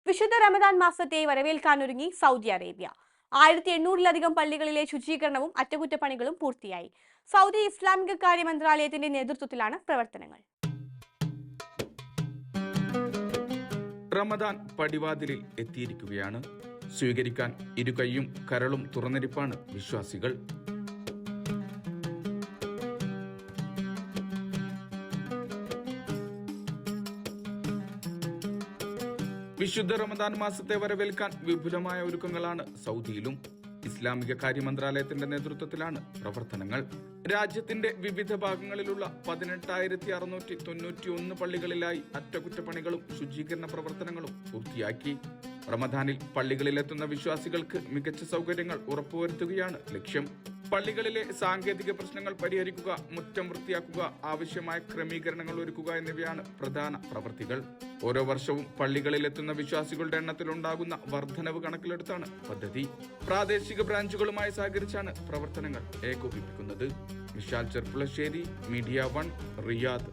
വിശുദ്ധ റമദാൻ മാസത്തെ വരവേൽക്കാനൊരുങ്ങി Saudi Arabia. 1800-ലധികം പള്ളികളിലെ ശുചീകരണവും അറ്റകുറ്റപ്പണികളും പൂർത്തിയായി. സൗദി ഇസ്ലാമിക കാര്യ മന്ത്രാലയത്തിന്റെ നേതൃത്വത്തിലാണ് പ്രവർത്തനങ്ങൾ. റമദാൻ പടിവാതിലിൽ എത്തിയിരിക്കുകയാണ്. സ്വീകരിക്കാൻ ഇരുകൈയും കരളും തുറന്നിരിപ്പാണ് വിശ്വാസികൾ. വിശുദ്ധ റമദാൻ മാസത്തെ വരവേൽക്കാൻ വിപുലമായ ഒരുക്കങ്ങളാണ് സൗദിയിലും. ഇസ്ലാമിക കാര്യ മന്ത്രാലയത്തിന്റെ നേതൃത്വത്തിലാണ് പ്രവർത്തനങ്ങൾ. രാജ്യത്തിന്റെ വിവിധ ഭാഗങ്ങളിലുള്ള 18,691 പള്ളികളിലായി അറ്റകുറ്റപ്പണികളും ശുചീകരണ പ്രവർത്തനങ്ങളും പൂർത്തിയാക്കി. റമദാനിൽ പള്ളികളിലെത്തുന്ന വിശ്വാസികൾക്ക് മികച്ച സൗകര്യങ്ങൾ ഉറപ്പുവരുത്തുകയാണ് ലക്ഷ്യം. പള്ളികളിലെ സാങ്കേതിക പ്രശ്നങ്ങൾ പരിഹരിക്കുക, മുറ്റം വൃത്തിയാക്കുക, ആവശ്യമായ ക്രമീകരണങ്ങൾ ഒരുക്കുക എന്നിവയാണ് പ്രധാന പ്രവൃത്തികൾ. ഓരോ വർഷവും പള്ളികളിലെത്തുന്ന വിശ്വാസികളുടെ എണ്ണത്തിലുണ്ടാകുന്ന വർധനവ് കണക്കിലെടുത്താണ് പദ്ധതി. പ്രാദേശിക ബ്രാഞ്ചുകളുമായി സഹകരിച്ചാണ് പ്രവർത്തനങ്ങൾ ഏകോപിപ്പിക്കുന്നത്. Vishal Cherpulassery, media 1, Riyadh.